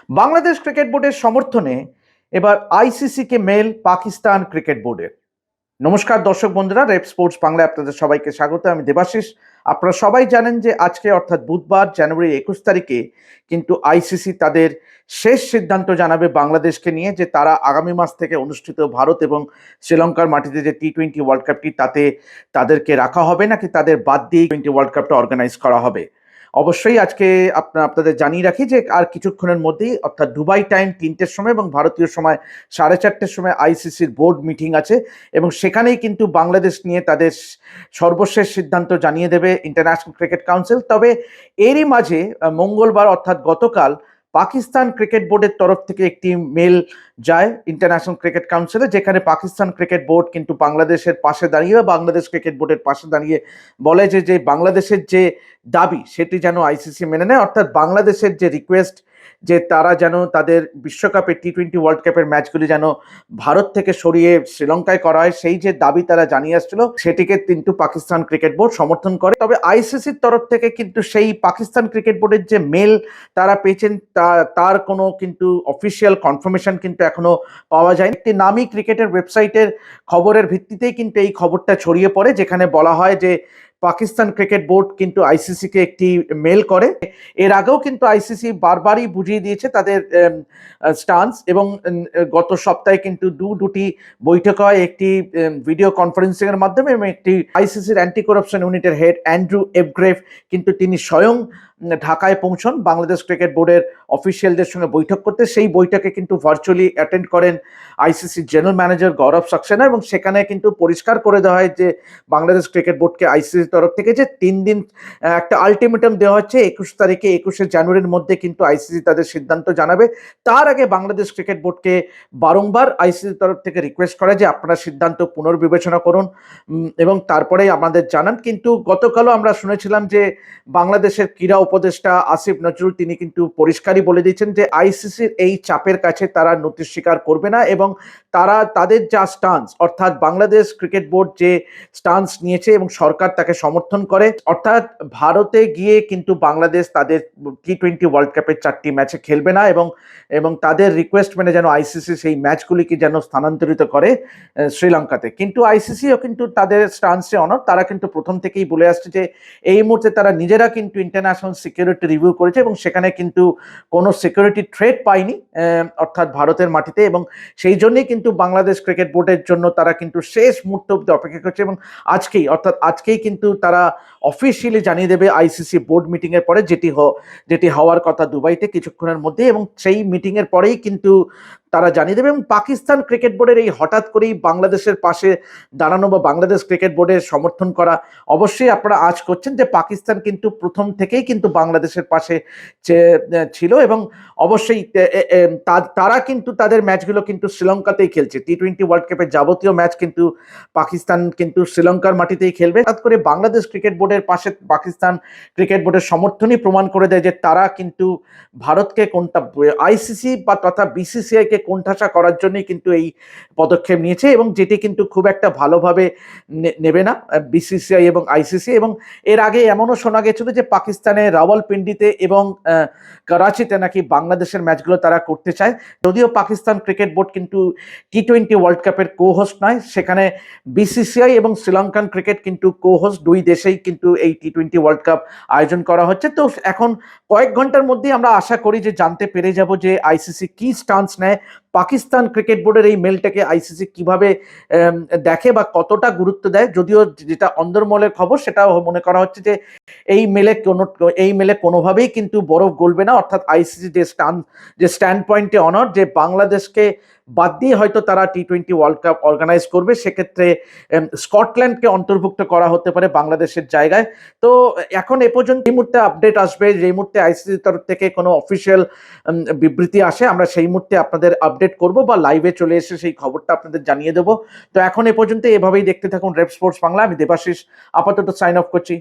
Bangladesh cricket বোর্ডের সমর্থনে এবার আইসিসিকে মেল পাকিস্তান ক্রিকেট বোর্ডের। নমস্কার দর্শক বন্ধুরা, রেপ স্পোর্টস বাংলায় আপনাদের সবাইকে স্বাগত। আমি দেবাশিস। আপনারা সবাই জানেন যে আজকে অর্থাৎ বুধবার জানুয়ারি 21 তারিখে কিন্তু আইসিসি তাদের শেষ সিদ্ধান্ত জানাবে বাংলাদেশকে নিয়ে, যে তারা আগামী মাস থেকে অনুষ্ঠিত ভারত এবং শ্রীলঙ্কার মাটিতে যে টি-20 ওয়ার্ল্ড কাপটি, তাতে তাদেরকে রাখা হবে নাকি তাদের বাদ দিয়ে টি-20 ওয়ার্ল্ড কাপটা অর্গানাইজ করা হবে। অবশ্যই আজকে আপনাদের জানিয়ে রাখি যে আর কিছুক্ষণের মধ্যেই অর্থাৎ দুবাই টাইম 3টের সময় এবং ভারতীয় সময় 4:30 সময় আইসিসির বোর্ড মিটিং আছে এবং সেখানেই কিন্তু বাংলাদেশ নিয়ে তাদের সর্বশেষ সিদ্ধান্ত জানিয়ে দেবে ইন্টারন্যাশনাল ক্রিকেট কাউন্সিল। তবে এরই মাঝে মঙ্গলবার অর্থাৎ গতকাল পাকিস্তান ক্রিকেট বোর্ডের তরফ থেকে একটি মেল যায় ইন্টারন্যাশনাল ক্রিকেট কাউন্সিলে, যেখানে পাকিস্তান ক্রিকেট বোর্ড কিন্তু বাংলাদেশের পাশে দাঁড়িয়ে বা বাংলাদেশ ক্রিকেট বোর্ডের পাশে দাঁড়িয়ে বলে যে বাংলাদেশের যে দাবি সেটি যেন আইসিসি মেনে নেয়, অর্থাৎ বাংলাদেশের যে রিকোয়েস্ট যে তারা যেন তাদের বিশ্বকাপের টি-20 ওয়ার্ল্ড কাপের ম্যাচগুলি যেন ভারত থেকে সরিয়ে শ্রীলঙ্কায় করা হয়, সেই যে দাবি তারা জানিয়ে আসছিল সেটিকে কিন্তু পাকিস্তান ক্রিকেট বোর্ড সমর্থন করে। তবে আইসিসির তরফ থেকে কিন্তু সেই পাকিস্তান ক্রিকেট বোর্ডের যে মেল তারা পেয়েছেন তার কোনো কিন্তু অফিসিয়াল কনফার্মেশন কিন্তু এখনো পাওয়া যায়নি। একটি নামী ক্রিকেটের ওয়েবসাইটের খবরের ভিত্তিতেই কিন্তু এই খবরটা ছড়িয়ে পড়ে, যেখানে বলা হয় যে পাকিস্তান ক্রিকেট বোর্ড কিন্তু আইসিসিকে একটি মেল করে। এর আগেও কিন্তু আইসিসি বারবারই বুঝিয়ে দিয়েছে তাদের স্টান্স, এবং গত সপ্তাহে কিন্তু দুটি বৈঠক হয়, একটি ভিডিও কনফারেন্সিং এর মাধ্যমে এবং একটি আইসিসির অ্যান্টি করাপশন ইউনিটের হেড অ্যান্ড্রু এভগ্রেভ কিন্তু তিনি স্বয়ং ঢাকায় পৌঁছন বাংলাদেশ ক্রিকেট বোর্ডের অফিসিয়ালদের সঙ্গে বৈঠক করতে। সেই বৈঠকে কিন্তু ভার্চুয়ালি অ্যাটেন্ড করেন আইসিসি জেনারেল ম্যানেজার গৌরব সাক্সেনা, এবং সেখানে কিন্তু পরিষ্কার করে দেওয়া হয় যে বাংলাদেশ ক্রিকেট বোর্ডকে আইসিসির তরফ থেকে যে 3 দিন একটা আলটিমেটাম দেওয়া হচ্ছে 21 জানুয়ারির মধ্যে কিন্তু আইসিসি তাদের সিদ্ধান্ত জানাবে। তার আগে বাংলাদেশ ক্রিকেট বোর্ডকে বারংবার আইসিসির তরফ থেকে রিকোয়েস্ট করে যে আপনারা সিদ্ধান্ত পুনর্বিবেচনা করুন এবং তারপরেই আমাদের জানান। কিন্তু গতকালও আমরা শুনেছিলাম যে বাংলাদেশের ক্রীড়া উপদেষ্টা আসিফ নজরুল তিনি কিন্তু পরিষ্কারই বলে দিয়েছেন যে আইসিসির এই চাপের কাছে তারা নতি স্বীকার করবে না, এবং তারা তাদের যা স্টান্স অর্থাৎ বাংলাদেশ ক্রিকেট বোর্ড যে স্টান্স নিয়েছে এবং সরকার তাকে সমর্থন করে, অর্থাৎ ভারতে গিয়ে কিন্তু বাংলাদেশ তাদের টি-20 ওয়ার্ল্ড কাপের 4টি ম্যাচে খেলবে না, এবং তাদের রিকোয়েস্ট মেনে যেন আইসিসি সেই ম্যাচগুলিকে যেন স্থানান্তরিত করে শ্রীলঙ্কাতে। কিন্তু আইসিসিও কিন্তু তাদের স্টান্সে অনড়। তারা কিন্তু প্রথম থেকেই বলে আসছে যে এই মুহূর্তে তারা নিজেরা কিন্তু ইন্টারন্যাশনাল সিকিউরিটি রিভিউ করেছে এবং সেখানে কিন্তু কোনো সিকিউরিটি থ্রেট পায়নি অর্থাৎ ভারতের মাটিতে, এবং সেই জন্যই কিন্তু বাংলাদেশ ক্রিকেট বোর্ডের জন্য তারা কিন্তু শেষ মুহূর্ত অবধি অপেক্ষা করছে, এবং আজকেই কিন্তু তারা অফিসিয়ালি জানিয়ে দেবে আইসিসি বোর্ড মিটিং এর পরে, যেটি হওয়ার কথা দুবাইতে কিছুক্ষণের মধ্যে, এবং সেই মিটিং এর পরেই কিন্তু তারা জানিয়ে দেবে। এবং পাকিস্তান ক্রিকেট বোর্ডের এই হঠাৎ করেই বাংলাদেশের পাশে দাঁড়ানো বা বাংলাদেশ ক্রিকেট বোর্ডের সমর্থন করা, অবশ্যই আপনারা আজ করছেন যে পাকিস্তান কিন্তু প্রথম থেকেই কিন্তু বাংলাদেশের পাশে ছিল, এবং অবশ্যই তারা কিন্তু তাদের ম্যাচগুলো কিন্তু শ্রীলঙ্কাতেই খেলছে। টি-20 ওয়ার্ল্ড কাপের যাবতীয় ম্যাচ কিন্তু পাকিস্তান কিন্তু শ্রীলঙ্কার মাটিতেই খেলবে। হঠাৎ করে বাংলাদেশ ক্রিকেট বোর্ডের পাশে পাকিস্তান ক্রিকেট বোর্ডের সমর্থনই প্রমাণ করে দেয় যে তারা কিন্তু ভারতকে আইসিসি বা তথা বিসিসিআই কে কোণঠাসা করার জন্যই কিন্তু এই পদক্ষেপ নিয়েছে, এবং যেটি কিন্তু খুব একটা ভালোভাবে নেবে না বিসিসিআই এবং আইসিসি। এবং এর আগে এমনও শোনা গেছিল যে পাকিস্তানের রাওয়ালপিন্ডিতে এবং করাচিতে নাকি বাংলাদেশের ম্যাচগুলো তারা করতে চায়। যদিও পাকিস্তান ক্রিকেট বোর্ড কিন্তু টি-20 ওয়ার্ল্ড কাপের কো-হোস্ট নয়, সেখানে বিসিসিআই এবং শ্রীলঙ্কান ক্রিকেট কিন্তু কো-হোস্ট, দুই দেশেই কিন্তু এই টি-20 ওয়ার্ল্ড কাপ আয়োজন করা হচ্ছে। তো এখন কয়েক ঘন্টার মধ্যেই আমরা আশা করি যে জানতে পেরে যাব যে আইসিসি কি স্টান্স নেয়, পাকিস্তান ক্রিকেট বোর্ডের এই মেলটাকে আইসিসি কিভাবে দেখে বা কতটা গুরুত্ব দেয়। যদিও যেটা অন্দরমহলের খবর, সেটা মনে করা হচ্ছে যে এই মেলে কোনোভাবেই কিন্তু বরফ গলবে না, অর্থাৎ আইসিসি যে স্ট্যান্ড পয়েন্টে অনর যে বাংলাদেশকে বাদ দিয়ে হয়তো তারা টি-20 ওয়ার্ল্ড কাপ অর্গানাইজ করবে, সেক্ষেত্রে স্কটল্যান্ডকে অন্তর্ভুক্ত করা হতে পারে বাংলাদেশের জায়গায়। তো এখন এ পর্যন্ত এই মুহূর্তে আপডেট আসবে, যেই মুহূর্তে আইসিসির তরফ থেকে কোনো অফিসিয়াল বিবৃতি আসে আমরা সেই মুহূর্তে আপনাদের আপডেট করব বা লাইভে চলে এসে সেই খবরটা আপনাদের জানিয়ে দেবো। তো এখন এ পর্যন্ত এভাবেই দেখতে থাকুন রেপ স্পোর্টস বাংলা। আমি দেবাশিস আপাতত সাইন অফ করছি।